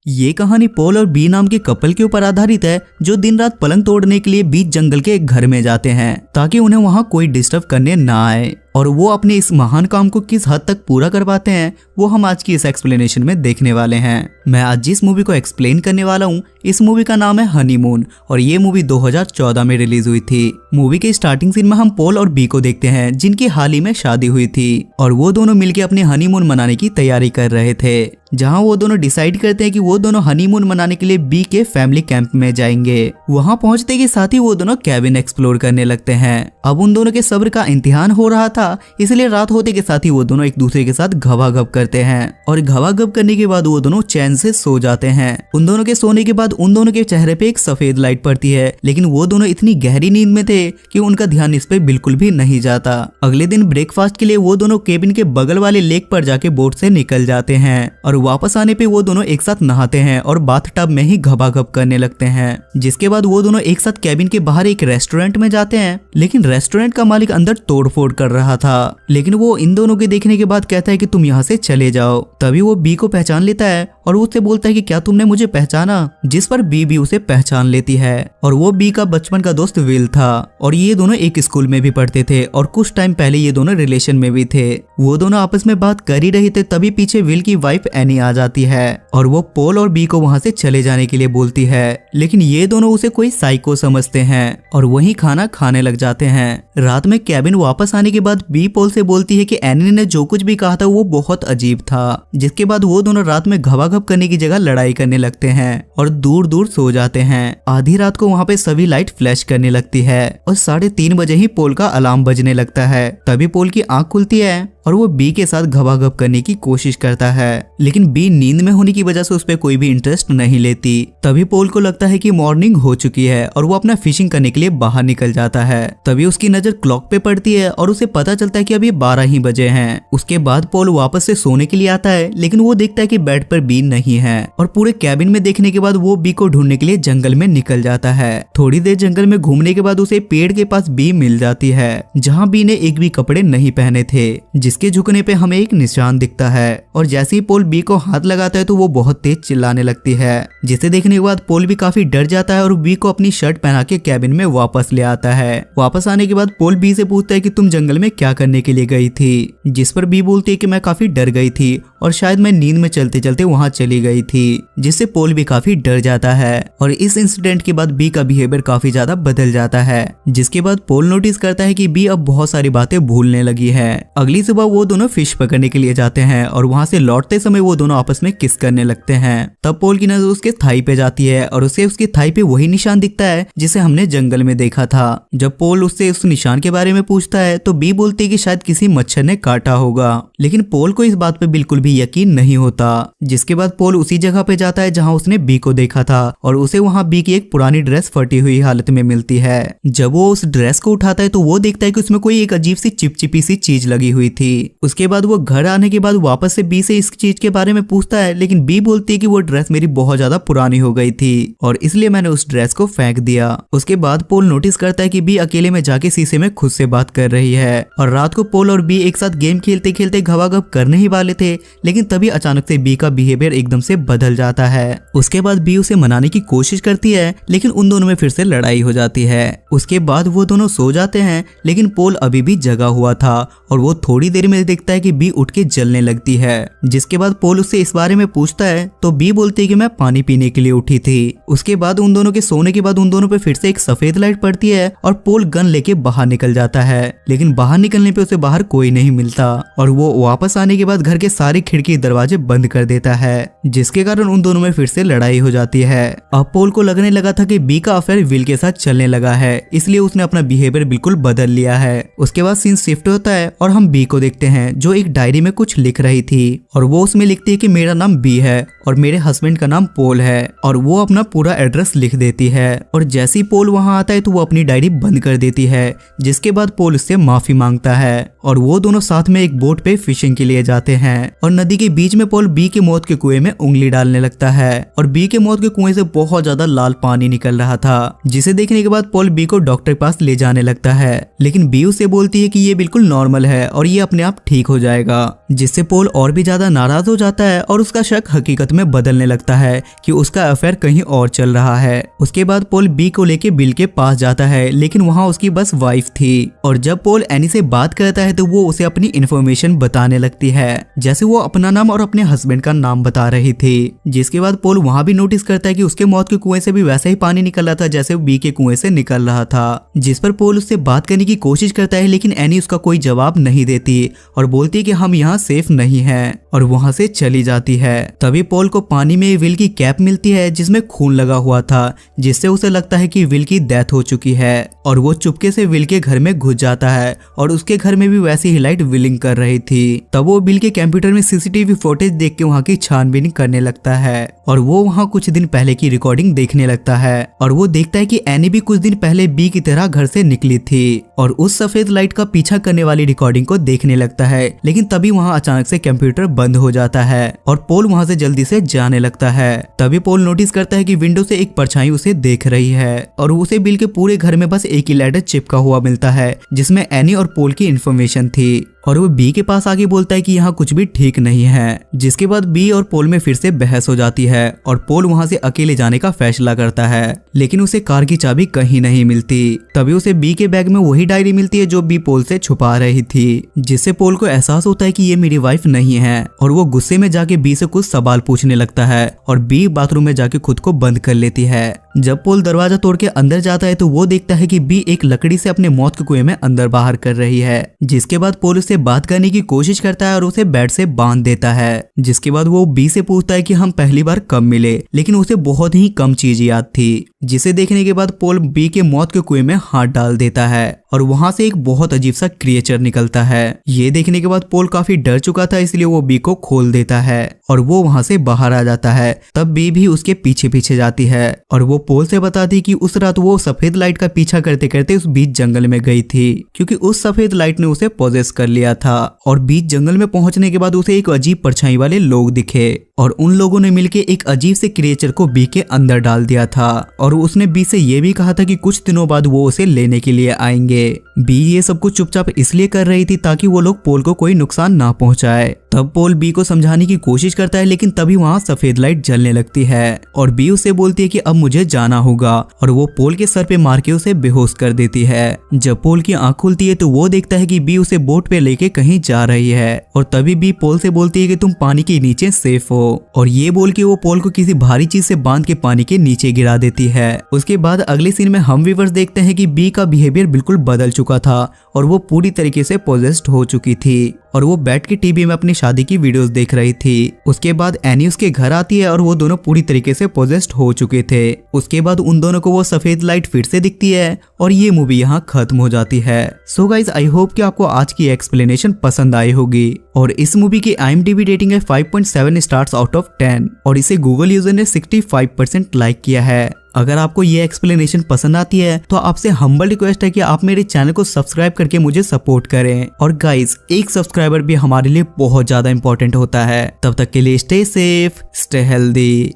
ये कहानी पॉल और बी नाम के कपल के ऊपर आधारित है जो दिन रात पलंग तोड़ने के लिए बीच जंगल के एक घर में जाते हैं ताकि उन्हें वहां कोई डिस्टर्ब करने ना आए। और वो अपने इस महान काम को किस हद तक पूरा कर पाते हैं वो हम आज की इस एक्सप्लेनेशन में देखने वाले हैं। मैं आज जिस मूवी को एक्सप्लेन करने वाला हूँ इस मूवी का नाम है हनीमून और ये मूवी 2014 में रिलीज हुई थी। मूवी के स्टार्टिंग सीन में हम पॉल और बी को देखते हैं जिनकी हाल ही में शादी हुई थी और वो दोनों मिलकर अपने हनीमून मनाने की तैयारी कर रहे थे, जहां वो दोनों डिसाइड करते हैं कि वो दोनों हनीमून मनाने के लिए बी के फैमिली कैंप में जाएंगे। वहां पहुंचते के साथ ही वो दोनों कैबिन एक्सप्लोर करने लगते हैं। अब उन दोनों के सब्र का इम्तिहान हो रहा था, इसलिए रात होते के साथ ही वो दोनों एक दूसरे के साथ घवाघव करते हैं और घवाघव करने के बाद वो दोनों चैन से सो जाते हैं। उन दोनों के सोने के बाद उन दोनों के चेहरे पे एक सफेद लाइट पड़ती है, लेकिन वो दोनों इतनी गहरी नींद में थे कि उनका ध्यान इस पे बिल्कुल भी नहीं जाता। अगले दिन ब्रेकफास्ट के लिए वो दोनों केबिन के बगल वाले लेक पर जाके बोट से निकल जाते हैं और वापस आने पे वो दोनों एक साथ नहाते हैं और बाथ टब में ही घबाघब करने लगते हैं। जिसके बाद वो दोनों एक साथ केबिन के बाहर एक रेस्टोरेंट में जाते हैं, लेकिन रेस्टोरेंट का मालिक अंदर तोड़फोड़ कर रहा था, लेकिन वो इन दोनों के देखने के बाद कहता है कि तुम यहाँ से चले जाओ। तभी वो बी को पहचान लेता है और उससे बोलता है कि क्या तुमने मुझे पहचाना, जिस पर बी भी उसे पहचान लेती है। और वो बी का बचपन का दोस्त विल था और ये दोनों एक स्कूल में भी पढ़ते थे और कुछ टाइम पहले ये दोनों रिलेशन में भी थे। वो दोनों आपस में बात कर ही रहे थे, तभी पीछे विल की वाइफ एनी आ जाती है और वो पॉल और बी को वहां से चले जाने के लिए बोलती है, लेकिन ये दोनों उसे कोई साइको समझते हैं और वहीं खाना खाने लग जाते हैं। रात में कैबिन वापस आने के बाद बी पॉल से बोलती है कि एनी ने जो कुछ भी कहा था वो बहुत अजीब था। जिसके बाद वो दोनों रात में घबाघब करने की जगह लड़ाई करने लगते हैं और दूर दूर सो जाते हैं। आधी रात को वहाँ पे सभी लाइट फ्लैश करने लगती है और 3:30 बजे ही पोल का अलार्म बजने लगता है। तभी पोल की आंख खुलती है और वो बी के साथ घबाघब करने की कोशिश करता है, लेकिन बी नींद में होने की वजह से उस पर कोई भी इंटरेस्ट नहीं लेती। तभी पोल को लगता है कि मॉर्निंग हो चुकी है और वो अपना फिशिंग करने के लिए बाहर निकल जाता है। तभी उसकी नजर क्लॉक पे पड़ती है और उसे पता चलता है कि अभी 12 ही बजे हैं। उसके बाद पोल वापस से सोने के लिए आता है, लेकिन वो देखता है कि बेड पर बी नहीं है और पूरे कैबिन में देखने के बाद वो बी को ढूंढने के लिए जंगल में निकल जाता है। थोड़ी देर जंगल में घूमने के बाद उसे पेड़ के पास बी मिल जाती है, जहाँ बी ने एक भी कपड़े नहीं पहने थे, जिसके झुकने पे हमें एक निशान दिखता है। और जैसे ही पोल बी को हाथ लगाता है तो वो बहुत तेज चिल्लाने लगती है, जिसे देखने के बाद पोल भी काफी डर जाता है और बी को अपनी शर्ट पहना के कैबिन में वापस ले आता है। वापस आने के बाद पोल बी से पूछता है कि तुम जंगल में क्या करने के लिए गई थी, जिस पर बी बोलती है कि मैं काफी डर गई थी और शायद मैं नींद में चलते चलते वहां चली गई थी, जिससे पोल भी काफी डर जाता है। और इस इंसिडेंट के बाद बी का बिहेवियर काफी ज्यादा बदल जाता है, जिसके बाद पोल नोटिस करता है कि बी अब बहुत सारी बातें भूलने लगी है। अगली सुबह वो दोनों फिश पकड़ने के लिए जाते हैं और वहां से लौटते समय वो दोनों आपस में किस करने लगते हैं। तब पोल की नजर उसके थाई पे जाती है और उसे उसके थाई पे वही निशान दिखता है जिसे हमने जंगल में देखा था। जब पोल उससे उस निशान के बारे में पूछता है तो बी बोलती है कि शायद किसी मच्छर ने काटा होगा, लेकिन पोल को इस बात पे बिल्कुल भी यकीन नहीं होता। जिसके बाद पोल उसी जगह पे जाता है जहां उसने बी को देखा था और उसे वहां बी की एक पुरानी ड्रेस फटी हुई हालत में मिलती है। जब वो उस ड्रेस को उठाता है तो वो देखता है कि उसमें कोई एक अजीब सी चिपचिपी सी चीज लगी हुई थी। उसके बाद वो घर आने के बाद वापस से बी से इस चीज के बारे में पूछता है, लेकिन बी बोलती है कि वो ड्रेस मेरी बहुत ज्यादा पुरानी हो गई थी और इसलिए मैंने उस ड्रेस को फेंक दिया। उसके बाद पोल नोटिस करता है कि बी अकेले में जाके शीशे में खुद से बात कर रही है और रात को पोल और बी एक साथ गेम खेलते खेलते घवाघव करने ही वाले थे, लेकिन तभी अचानक से बी का बिहेवियर एकदम से बदल जाता है। उसके बाद बी उसे मनाने की कोशिश करती है, लेकिन उन दोनों में फिर से लड़ाई हो जाती है। उसके बाद वो दोनों सो जाते हैं, लेकिन पोल अभी भी जगा हुआ था और वो थोड़ी देर में देखता है कि बी उठ के जलने लगती है। जिसके बाद पोल उससे इस बारे में पूछता है तो बी बोलती है कि मैं पानी पीने के लिए उठी थी। उसके बाद उन दोनों के सोने के बाद उन दोनों पे फिर से एक सफेद लाइट पड़ती है और पोल गन लेके बाहर निकल जाता है, लेकिन बाहर निकलने पे उसे बाहर कोई नहीं मिलता और वो वापस आने के बाद घर के सारे खिड़की दरवाजे बंद कर देता है, जिसके कारण उन दोनों में फिर से लड़ाई हो जाती है। अब पोल को लगने लगा था कि बी का अफेयर विल के साथ चलने लगा है, इसलिए उसने अपना बिहेवियर बिल्कुल बदल लिया है। उसके बाद सीन शिफ्ट होता है और हम बी को देखते हैं जो एक डायरी में कुछ लिख रही थी और वो उसमें लिखती है कि मेरा नाम बी है और मेरे हस्बैंड का नाम पोल है, और वो अपना पूरा एड्रेस लिख देती है। और जैसे ही पोल वहां आता है तो वो अपनी डायरी बंद कर देती है, जिसके बाद पोल उससे माफी मांगता है और वो दोनों साथ में एक बोट पे फिशिंग के लिए जाते हैं। और नदी के बीच में पोल बी के मौत के कुएं में उंगली डालने लगता है और बी के मौत के कुएं से बहुत ज्यादा लाल पानी निकल रहा था, जिसे देखने के बाद पोल बी को डॉक्टर के पास ले जाने लगता है, लेकिन बी उसे बोलती है कि ये बिल्कुल नॉर्मल है और ये अपने अपने आप ठीक हो जाएगा, जिससे पोल और भी ज्यादा नाराज हो जाता है और उसका शक हकीकत में बदलने लगता है कि उसका अफेयर कहीं और चल रहा है। उसके बाद पोल बी को लेके बिल के पास जाता है, लेकिन वहाँ उसकी बस वाइफ थी। और जब पोल एनी से बात करता है तो वो उसे अपनी इन्फॉर्मेशन बताने लगती है, जैसे वो अपना नाम और अपने हस्बैंड का नाम बता रही थी। जिसके बाद पोल वहाँ भी नोटिस करता है कि उसके मौत के कुएं से भी वैसा ही पानी निकल रहा था जैसे बी के कुएं से निकल रहा था। जिस पर पोल उससे बात करने की कोशिश करता है, लेकिन एनी उसका कोई जवाब नहीं देती और बोलती है कि हम यहाँ सेफ नहीं हैं, और वहाँ से चली जाती है। तभी पोल को पानी में विल की कैप मिलती है जिसमें खून लगा हुआ था, जिससे उसे लगता है कि विल की डेथ हो चुकी है, और वो चुपके से विल के घर में घुस जाता है और उसके घर में भी वैसी ही लाइट विलिंग कर रही थी। तब वो बिल के कंप्यूटर में सीसीटीवी फुटेज देख के वहाँ की छानबीन करने लगता है और वो वहाँ कुछ दिन पहले की रिकॉर्डिंग देखने लगता है, और वो देखता है कि एनी भी कुछ दिन पहले बी की तरह घर से निकली थी और उस सफेद लाइट का पीछा करने वाली रिकॉर्डिंग को देखने लगता है। लेकिन तभी वहाँ अचानक से कंप्यूटर बंद हो जाता है और पोल वहाँ से जल्दी से जाने लगता है। तभी पोल नोटिस करता है कि विंडो से एक परछाई उसे देख रही है और उसे बिल के पूरे घर में बस एक ही लेटर चिपका हुआ मिलता है जिसमें एनी और पोल की इन्फॉर्मेशन थी, और वो बी के पास आके बोलता है कि यहाँ कुछ भी ठीक नहीं है। जिसके बाद बी और पोल में फिर से बहस हो जाती है और पोल वहाँ से अकेले जाने का फैसला करता है, लेकिन उसे कार की चाबी कहीं नहीं मिलती। तभी उसे बी के बैग में वही डायरी मिलती है जो बी पोल से छुपा रही थी, जिससे पोल को एहसास होता है कि ये मेरी वाइफ नहीं है, और वो गुस्से में जाके बी से कुछ सवाल पूछने लगता है और बी बाथरूम में जाके खुद को बंद कर लेती है। जब पोल दरवाजा तोड़ के अंदर जाता है तो वो देखता है कि बी एक लकड़ी से अपने मौत के कुएं में अंदर बाहर कर रही है। जिसके बाद पोल उससे बात करने की कोशिश करता है और उसे बेड से बांध देता है। जिसके बाद वो बी से पूछता है कि हम पहली बार कब मिले, लेकिन उसे बहुत ही कम चीज याद थी। जिसे देखने के बाद पोल बी के मौत के कुएं में हाथ डाल देता है और वहां से एक बहुत अजीब सा क्रिएचर निकलता है। ये देखने के बाद पोल काफी डर चुका था, इसलिए वो बी को खोल देता है और वो वहां से बाहर आ जाता है। तब बी भी उसके पीछे पीछे जाती है और वो पोल से बताती कि उस रात वो सफेद लाइट का पीछा करते करते उस बीच जंगल में गई थी, क्योंकि उस सफेद लाइट ने उसे पोजेस कर लिया था। और बीच जंगल में पहुंचने के बाद उसे एक अजीब परछाई वाले लोग दिखे और उन लोगों ने मिलकर एक अजीब से क्रिएचर को बी के अंदर डाल दिया था, और उसने बी से ये भी कहा था कि कुछ दिनों बाद वो उसे लेने के लिए आएंगे। बी ये सब कुछ चुपचाप इसलिए कर रही थी ताकि वो लोग पोल को कोई नुकसान ना पहुंचाए। तब पोल बी को समझाने की कोशिश करता है, लेकिन तभी वहाँ सफेद लाइट जलने लगती है और बी उसे बोलती है कि अब मुझे जाना होगा, और वो पोल के सर पे मार के उसे बेहोश कर देती है। जब पोल की आंख खुलती है तो वो देखता है कि बी उसे बोट पे लेके कहीं जा रही है, और तभी बी पोल से बोलती है कि तुम पानी के नीचे सेफ हो, और ये बोल के वो पोल को किसी भारी चीज से बांध के पानी के नीचे गिरा देती है। उसके बाद अगले सीन में हम व्यूअर्स देखते हैं कि बी का बिहेवियर बिल्कुल बदल चुका था और वो पूरी तरीके से पोजेस्ड हो चुकी थी, और वो बैठ के टीवी में अपनी शादी की वीडियोस देख रही थी। उसके बाद एनी उसके घर आती है और वो दोनों पूरी तरीके से पोजेस्ड हो चुके थे। उसके बाद उन दोनों को वो सफेद लाइट फिर से दिखती है और ये मूवी यहाँ खत्म हो जाती है। सो गाइज, आई होप कि आपको आज की एक्सप्लेनेशन पसंद आई होगी, और इस मूवी की IMDb रेटिंग है 5.7 स्टार्स आउट ऑफ 10, और इसे गूगल यूजर ने 65% लाइक किया है। अगर आपको ये एक्सप्लेनेशन पसंद आती है तो आपसे हम्बल रिक्वेस्ट है कि आप मेरे चैनल को सब्सक्राइब करके मुझे सपोर्ट करें। और गाइज, एक सब्सक्राइबर भी हमारे लिए बहुत ज्यादा इंपॉर्टेंट होता है। तब तक के लिए स्टे सेफ, स्टे हेल्दी।